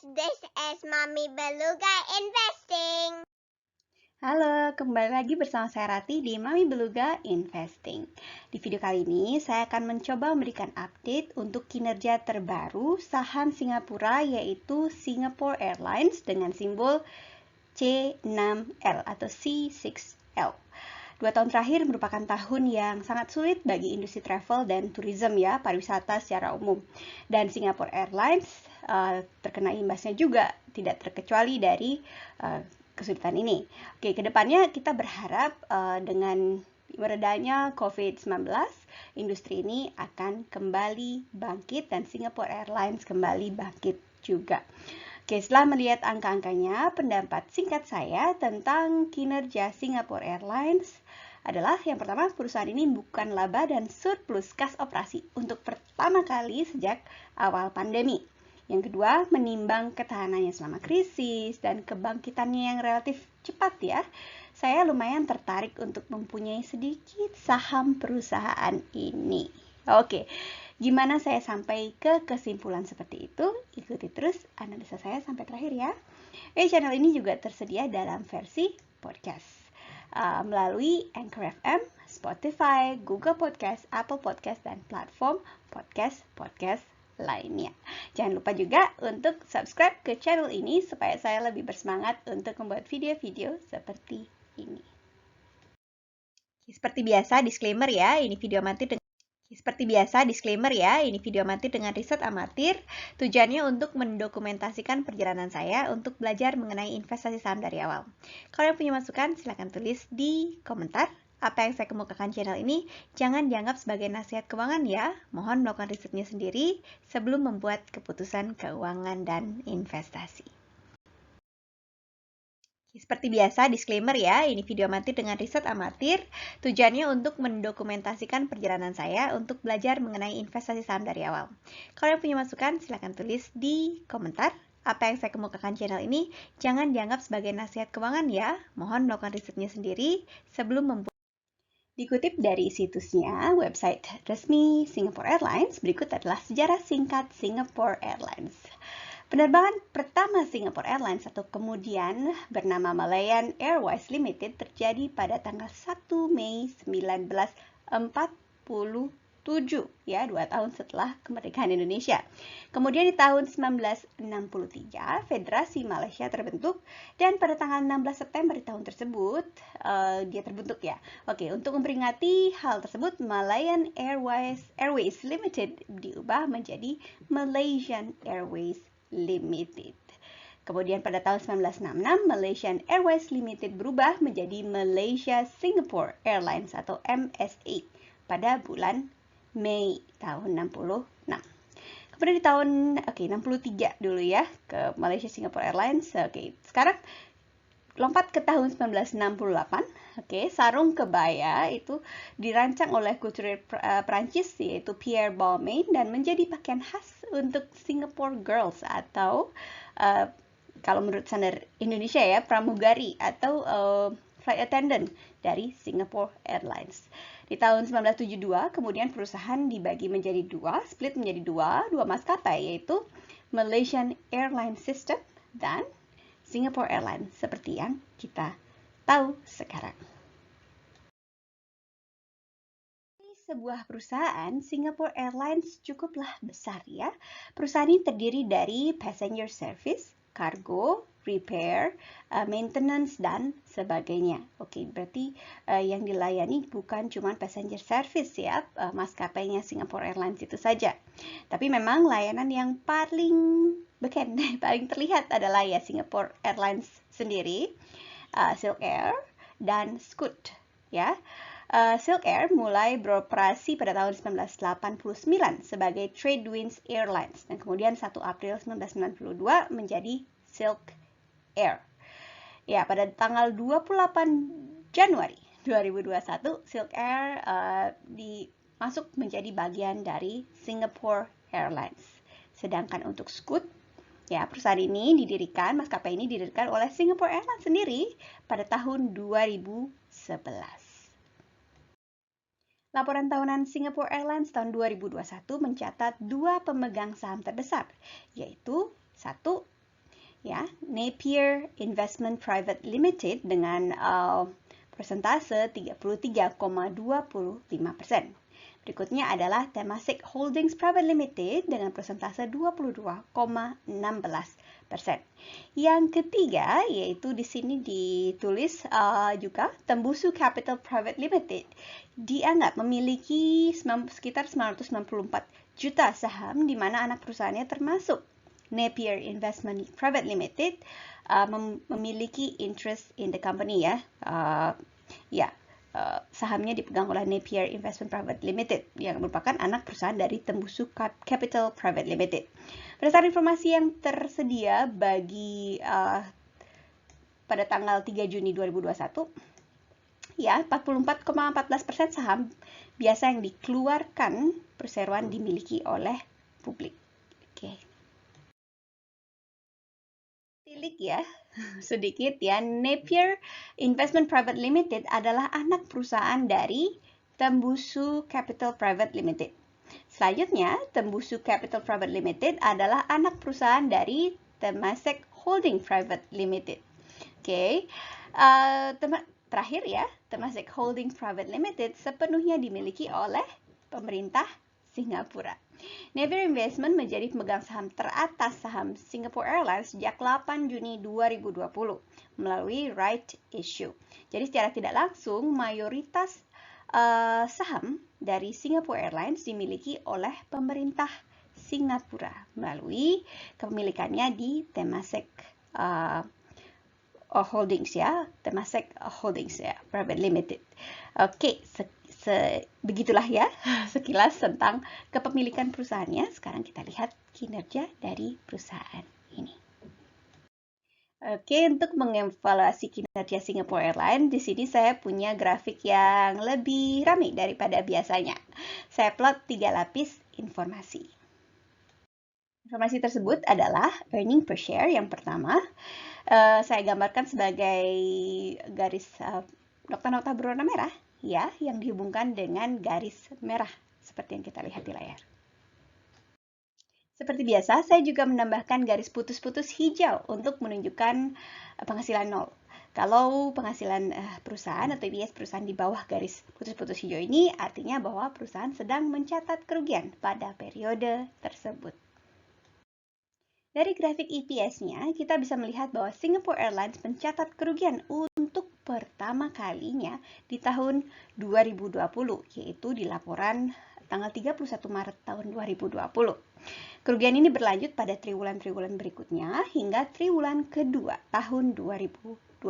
This is Mommy Beluga Investing. Halo, kembali lagi bersama saya Rati di Mami Beluga Investing. Di video kali ini, saya akan mencoba memberikan update untuk kinerja terbaru saham Singapura, yaitu Singapore Airlines dengan simbol C6L atau C6L. 2 tahun terakhir merupakan tahun yang sangat sulit bagi industri travel dan tourism ya, pariwisata secara umum. Dan Singapore Airlines terkena imbasnya juga, tidak terkecuali dari kesulitan ini. Oke, kedepannya kita berharap dengan meredanya COVID-19, industri ini akan kembali bangkit dan Singapore Airlines kembali bangkit juga. Oke, setelah melihat angka-angkanya, pendapat singkat saya tentang kinerja Singapore Airlines adalah yang pertama, perusahaan ini bukan laba dan surplus kas operasi untuk pertama kali sejak awal pandemi. Yang kedua, menimbang ketahanannya selama krisis dan kebangkitannya yang relatif cepat ya. Saya lumayan tertarik untuk mempunyai sedikit saham perusahaan ini. Oke, gimana saya sampai ke kesimpulan seperti itu? Ikuti terus analisa saya sampai terakhir ya. Channel ini juga tersedia dalam versi podcast melalui Anchor FM, Spotify, Google Podcast, Apple Podcast, dan platform podcast lainnya. Jangan lupa juga untuk subscribe ke channel ini supaya saya lebih bersemangat untuk membuat video-video seperti ini. Seperti biasa, disclaimer ya, ini video amatir dengan riset amatir. Tujuannya untuk mendokumentasikan perjalanan saya untuk belajar mengenai investasi saham dari awal. Kalau yang punya masukan, silakan tulis di komentar. Apa yang saya kemukakan channel ini jangan dianggap sebagai nasihat keuangan ya. Mohon melakukan risetnya sendiri sebelum membuat keputusan keuangan dan investasi. Seperti biasa, disclaimer ya, ini video amatir dengan riset amatir. Tujuannya untuk mendokumentasikan perjalanan saya untuk belajar mengenai investasi saham dari awal. Kalau yang punya masukan, silakan tulis di komentar. Apa yang saya kemukakan channel ini jangan dianggap sebagai nasihat keuangan ya. Mohon melakukan risetnya sendiri sebelum membuat. Dikutip dari situsnya, website resmi Singapore Airlines, berikut adalah sejarah singkat Singapore Airlines. Penerbangan pertama Singapore Airlines atau kemudian bernama Malayan Airways Limited terjadi pada tanggal 1 Mei 1947, ya, 2 tahun setelah kemerdekaan Indonesia. Kemudian di tahun 1963, Federasi Malaysia terbentuk dan pada tanggal 16 September di tahun tersebut dia terbentuk ya. Oke, untuk memperingati hal tersebut, Malayan Airways Limited diubah menjadi Malaysian Airways Limited. Kemudian pada tahun 1966, Malaysian Airways Limited berubah menjadi Malaysia Singapore Airlines atau MSA pada bulan Mei tahun 66. Kemudian di tahun 63 dulu ya ke Malaysia Singapore Airlines. Sekarang lompat ke tahun 1968. Sarung kebaya itu dirancang oleh couturier Prancis yaitu Pierre Balmain dan menjadi pakaian khas untuk Singapore Girls atau kalau menurut standar Indonesia ya, pramugari atau flight attendant dari Singapore Airlines. Di tahun 1972, kemudian perusahaan dibagi menjadi split menjadi dua maskapai, yaitu Malaysian Airlines System dan Singapore Airlines, seperti yang kita tahu sekarang. Sebuah perusahaan, Singapore Airlines cukuplah besar ya. Perusahaan ini terdiri dari passenger service, cargo, repair, maintenance, dan sebagainya. Berarti yang dilayani bukan cuma passenger service ya, maskapainya Singapore Airlines itu saja. Tapi memang layanan yang paling beken, paling terlihat adalah ya Singapore Airlines sendiri, Silk Air, dan Scoot ya. Silk Air mulai beroperasi pada tahun 1989 sebagai Tradewinds Airlines dan kemudian 1 April 1992 menjadi Silk Air. Ya, pada tanggal 28 Januari 2021, Silk Air masuk menjadi bagian dari Singapore Airlines. Sedangkan untuk Scoot, ya, perusahaan ini maskapai ini didirikan oleh Singapore Airlines sendiri pada tahun 2011. Laporan tahunan Singapore Airlines tahun 2021 mencatat 2 pemegang saham terbesar, yaitu 1. ya, Napier Investment Private Limited dengan persentase 33,25%. Berikutnya adalah Temasek Holdings Private Limited dengan persentase 22,16%. Yang ketiga yaitu di sini ditulis juga Tembusu Capital Private Limited dianggap memiliki sekitar 994 juta saham di mana anak perusahaannya termasuk Napier Investment Private Limited memiliki interest in the company ya. Sahamnya dipegang oleh Napier Investment Private Limited yang merupakan anak perusahaan dari Tembusu Capital Private Limited. Berdasarkan informasi yang tersedia pada tanggal 3 Juni 2021, ya 44,14% saham biasa yang dikeluarkan perseroan dimiliki oleh publik. Oke. Tilik ya, sedikit ya. Napier Investment Private Limited adalah anak perusahaan dari Tembusu Capital Private Limited. Selanjutnya, Tembusu Capital Private Limited adalah anak perusahaan dari Temasek Holding Private Limited. Oke. Terakhir ya, Temasek Holding Private Limited sepenuhnya dimiliki oleh pemerintah Singapura. Napier Investment menjadi pemegang saham teratas saham Singapore Airlines sejak 8 Juni 2020 melalui right issue. Jadi secara tidak langsung mayoritas saham dari Singapore Airlines dimiliki oleh pemerintah Singapura melalui kepemilikannya di Temasek Holdings ya, Temasek Holdings ya, Private Limited. Oke, begitulah ya sekilas tentang kepemilikan perusahaannya. Sekarang kita lihat kinerja dari perusahaan ini. Oke, untuk mengevaluasi kinerja Singapore Airlines, di sini saya punya grafik yang lebih ramai daripada biasanya. Saya plot 3 lapis informasi. Informasi tersebut adalah earning per share yang pertama. Saya gambarkan sebagai garis nokta-nokta berwarna merah ya, yang dihubungkan dengan garis merah seperti yang kita lihat di layar. Seperti biasa, saya juga menambahkan garis putus-putus hijau untuk menunjukkan penghasilan nol. Kalau penghasilan perusahaan atau EPS perusahaan di bawah garis putus-putus hijau ini artinya bahwa perusahaan sedang mencatat kerugian pada periode tersebut. Dari grafik EPS-nya, kita bisa melihat bahwa Singapore Airlines mencatat kerugian untuk pertama kalinya di tahun 2020, yaitu di laporan tanggal 31 Maret tahun 2020. Kerugian ini berlanjut pada triwulan-triwulan berikutnya hingga triwulan kedua tahun 2022.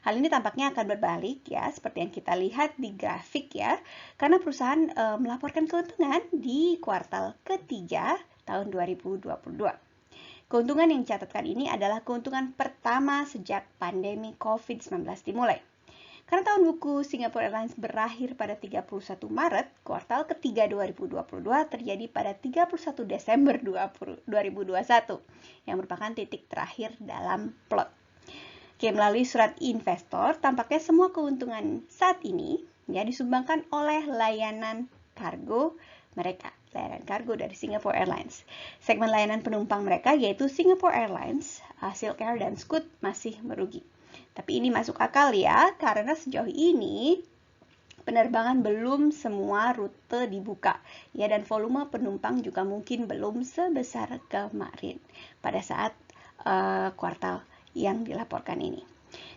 Hal ini tampaknya akan berbalik ya, seperti yang kita lihat di grafik ya, karena perusahaan melaporkan keuntungan di kuartal ketiga tahun 2022. Keuntungan yang dicatatkan ini adalah keuntungan pertama sejak pandemi COVID-19 dimulai. Karena tahun buku Singapore Airlines berakhir pada 31 Maret, kuartal ketiga 2022 terjadi pada 31 Desember 2021, yang merupakan titik terakhir dalam plot. Oke, melalui surat investor, tampaknya semua keuntungan saat ini ya disumbangkan oleh layanan kargo mereka, layanan kargo dari Singapore Airlines. Segmen layanan penumpang mereka yaitu Singapore Airlines, Silk Air, dan Scoot masih merugi. Tapi ini masuk akal ya, karena sejauh ini penerbangan belum semua rute dibuka ya, dan volume penumpang juga mungkin belum sebesar kemarin pada saat kuartal yang dilaporkan ini.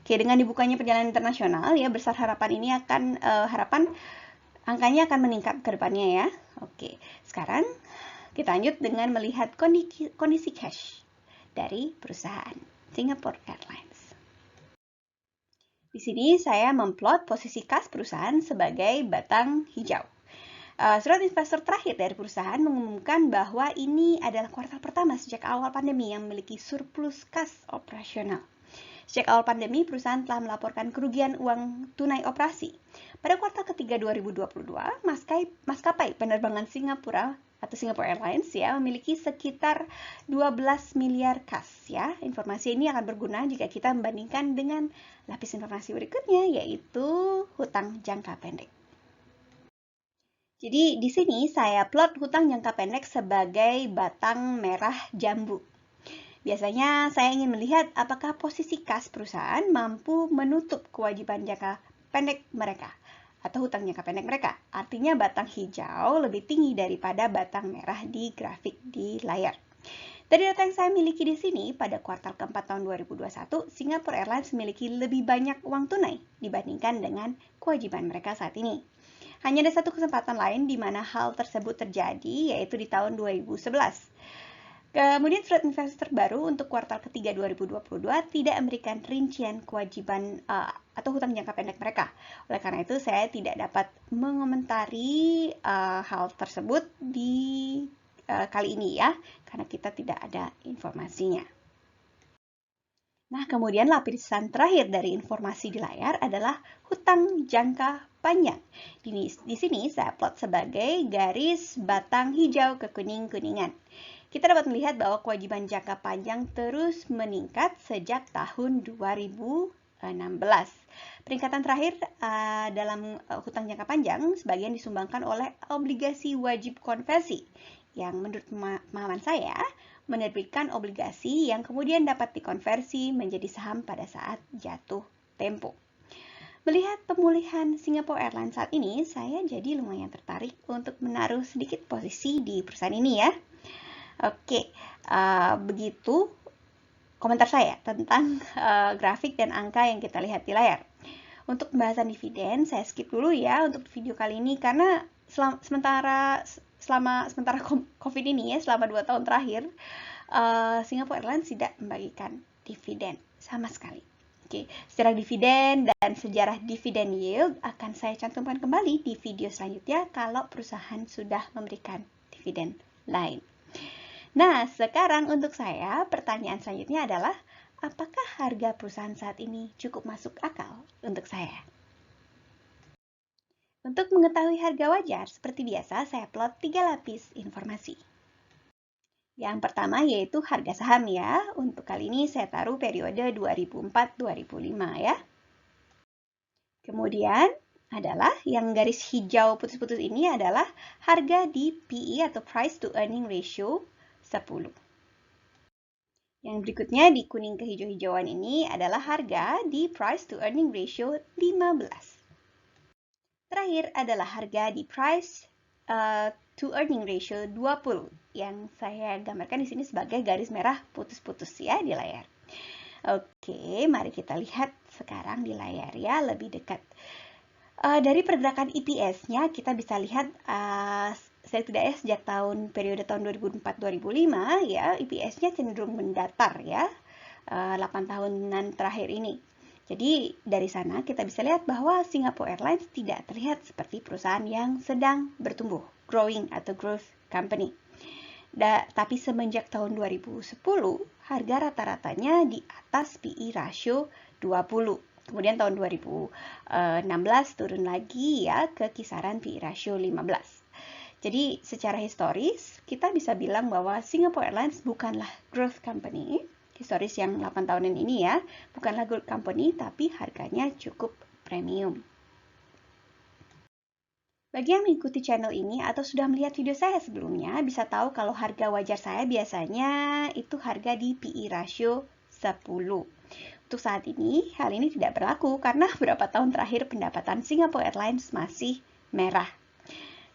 Oke, dengan dibukanya perjalanan internasional ya, besar harapan ini akan angkanya akan meningkat ke depannya ya. Oke, sekarang kita lanjut dengan melihat kondisi cash dari perusahaan Singapore Airlines. Di sini saya memplot posisi kas perusahaan sebagai batang hijau. Surat investor terakhir dari perusahaan mengumumkan bahwa ini adalah kuartal pertama sejak awal pandemi yang memiliki surplus kas operasional. Sejak awal pandemi, perusahaan telah melaporkan kerugian uang tunai operasi. Pada kuartal ketiga 2022, maskapai penerbangan Singapura atau Singapore Airlines ya memiliki sekitar 12 miliar kas ya. Informasi ini akan berguna jika kita membandingkan dengan lapis informasi berikutnya, yaitu hutang jangka pendek. Jadi di sini saya plot hutang jangka pendek sebagai batang merah jambu. Biasanya saya ingin melihat apakah posisi kas perusahaan mampu menutup kewajiban jangka pendek mereka atau hutang jangka pendek mereka. Artinya batang hijau lebih tinggi daripada batang merah di grafik di layar. Dari data yang saya miliki di sini, pada kuartal keempat tahun 2021, Singapore Airlines memiliki lebih banyak uang tunai dibandingkan dengan kewajiban mereka saat ini. Hanya ada satu kesempatan lain di mana hal tersebut terjadi, yaitu di tahun 2011. Kemudian surat investor terbaru untuk kuartal ketiga 2022 tidak memberikan rincian kewajiban atau hutang jangka pendek mereka. Oleh karena itu, saya tidak dapat mengomentari hal tersebut di kali ini ya, karena kita tidak ada informasinya. Nah, kemudian lapisan terakhir dari informasi di layar adalah hutang jangka panjang. Di sini saya plot sebagai garis batang hijau ke kuning-kuningan. Kita dapat melihat bahwa kewajiban jangka panjang terus meningkat sejak tahun 2016. Peningkatan terakhir dalam hutang jangka panjang sebagian disumbangkan oleh obligasi wajib konversi yang menurut pemahaman saya menerbitkan obligasi yang kemudian dapat dikonversi menjadi saham pada saat jatuh tempo. Melihat pemulihan Singapore Airlines saat ini, saya jadi lumayan tertarik untuk menaruh sedikit posisi di perusahaan ini ya. Oke, begitu komentar saya tentang grafik dan angka yang kita lihat di layar. Untuk pembahasan dividen, saya skip dulu ya untuk video kali ini karena sementara COVID ini ya, selama 2 tahun terakhir, Singapore Airlines tidak membagikan dividen sama sekali. Oke, sejarah dividen dan sejarah dividen yield akan saya cantumkan kembali di video selanjutnya kalau perusahaan sudah memberikan dividen lain. Nah, sekarang untuk saya, pertanyaan selanjutnya adalah, apakah harga perusahaan saat ini cukup masuk akal untuk saya? Untuk mengetahui harga wajar, seperti biasa, saya plot 3 lapis informasi. Yang pertama yaitu harga saham ya. Untuk kali ini saya taruh periode 2004-2005 ya. Kemudian adalah yang garis hijau putus-putus ini adalah harga di PE atau Price to Earning Ratio 10. Yang berikutnya di kuning kehijau-hijauan ini adalah harga di Price to Earning Ratio 15. Terakhir adalah harga di Price to Earning Ratio 20 yang saya gambarkan di sini sebagai garis merah putus-putus ya di layar. Oke, mari kita lihat sekarang di layar ya lebih dekat. Dari pergerakan EPS-nya kita bisa lihat saya tidak ya sejak periode tahun 2004-2005 ya EPS-nya cenderung mendatar ya 8 tahunan terakhir ini. Jadi dari sana kita bisa lihat bahwa Singapore Airlines tidak terlihat seperti perusahaan yang sedang bertumbuh, growing atau growth company. Tapi semenjak tahun 2010 harga rata-ratanya di atas PE ratio 20. Kemudian tahun 2016 turun lagi ya ke kisaran PE ratio 15. Jadi secara historis kita bisa bilang bahwa Singapore Airlines bukanlah growth company. Historis yang 8 tahunan ini ya, bukanlah growth company tapi harganya cukup premium. Bagi yang mengikuti channel ini atau sudah melihat video saya sebelumnya, bisa tahu kalau harga wajar saya biasanya itu harga di PE ratio 10. Untuk saat ini, hal ini tidak berlaku karena beberapa tahun terakhir pendapatan Singapore Airlines masih merah.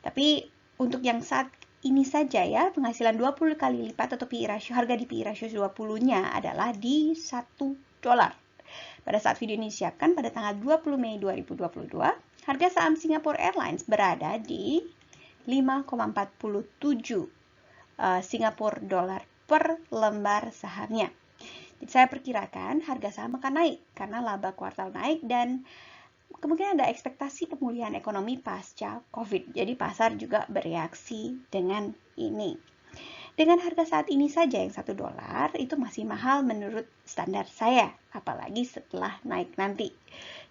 Tapi untuk yang saat ini saja ya, penghasilan 20 kali lipat atau harga di PE ratio 20-nya adalah di $1. Pada saat video ini disiapkan pada tanggal 20 Mei 2022, harga saham Singapore Airlines berada di 5,47 Singapore dollar per lembar sahamnya. Jadi saya perkirakan harga saham akan naik karena laba kuartal naik dan kemungkinan ada ekspektasi pemulihan ekonomi pasca COVID. Jadi pasar juga bereaksi dengan ini. Dengan harga saat ini saja yang $1 itu masih mahal menurut standar saya, apalagi setelah naik nanti.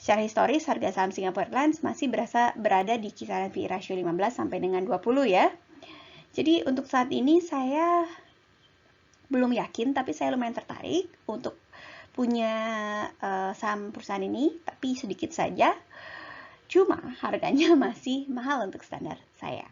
Secara historis harga saham Singapore Airlines masih berada di kisaran PE ratio 15 sampai dengan 20 ya. Jadi untuk saat ini saya belum yakin, tapi saya lumayan tertarik untuk punya saham perusahaan ini, tapi sedikit saja. Cuma harganya masih mahal untuk standar saya.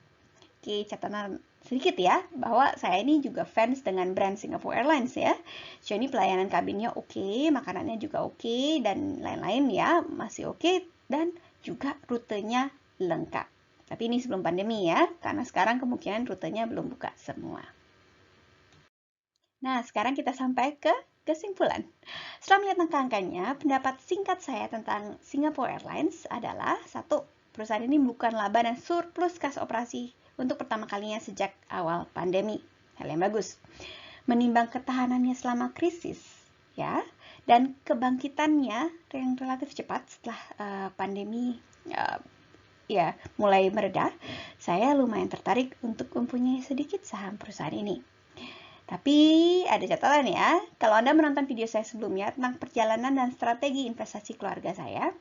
Oke, catatan sedikit ya, bahwa saya ini juga fans dengan brand Singapore Airlines ya. Sejauh ini pelayanan kabinnya oke, makanannya juga oke, dan lain-lain ya, masih oke, dan juga rutenya lengkap. Tapi ini sebelum pandemi ya, karena sekarang kemungkinan rutenya belum buka semua. Nah, sekarang kita sampai ke kesimpulan. Setelah melihat angka-angkanya, pendapat singkat saya tentang Singapore Airlines adalah, 1. Perusahaan ini bukan laba dan surplus kas operasi untuk pertama kalinya sejak awal pandemi. Hal yang bagus. Menimbang ketahanannya selama krisis, ya, dan kebangkitannya yang relatif cepat setelah pandemi ya mulai mereda, saya lumayan tertarik untuk mempunyai sedikit saham perusahaan ini. Tapi ada catatan ya, kalau Anda menonton video saya sebelumnya tentang perjalanan dan strategi investasi keluarga saya,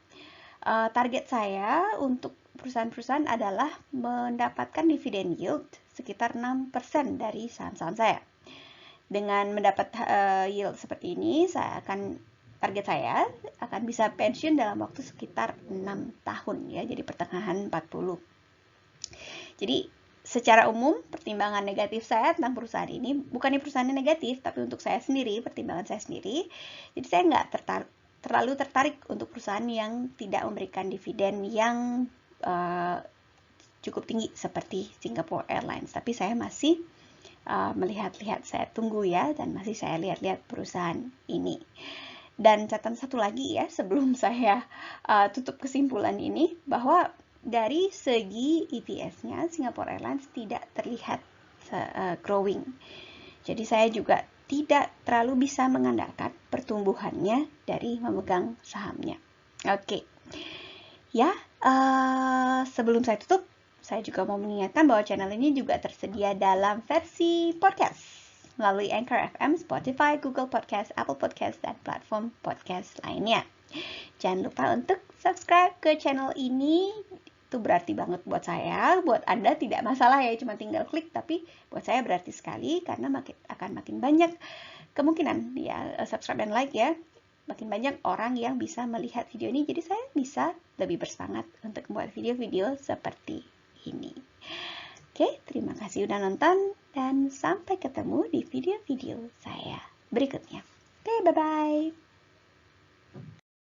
target saya untuk perusahaan-perusahaan adalah mendapatkan dividen yield sekitar 6% dari saham-saham saya. Dengan mendapat yield seperti ini, target saya akan bisa pensiun dalam waktu sekitar 6 tahun ya, jadi pertengahan 40. Jadi secara umum, pertimbangan negatif saya tentang perusahaan ini, bukannya perusahaannya negatif, tapi untuk saya sendiri, pertimbangan saya sendiri, jadi saya nggak terlalu tertarik untuk perusahaan yang tidak memberikan dividen yang cukup tinggi seperti Singapore Airlines. Tapi saya masih melihat-lihat, saya tunggu ya, dan masih saya lihat-lihat perusahaan ini. Dan catatan satu lagi ya, sebelum saya tutup kesimpulan ini, bahwa dari segi EPS-nya, Singapore Airlines tidak terlihat growing. Jadi saya juga tidak terlalu bisa mengandalkan pertumbuhannya dari memegang sahamnya. Oke. Ya, sebelum saya tutup, saya juga mau mengingatkan bahwa channel ini juga tersedia dalam versi podcast melalui Anchor FM, Spotify, Google Podcast, Apple Podcast, dan platform podcast lainnya. Jangan lupa untuk subscribe ke channel ini. Itu berarti banget buat saya. Buat Anda tidak masalah ya, cuma tinggal klik. Tapi buat saya berarti sekali karena akan makin banyak kemungkinan ya subscribe dan like ya. Makin banyak orang yang bisa melihat video ini. Jadi saya bisa lebih bersemangat untuk membuat video-video seperti ini. Oke, terima kasih udah nonton dan sampai ketemu di video-video saya berikutnya. Oke, bye-bye.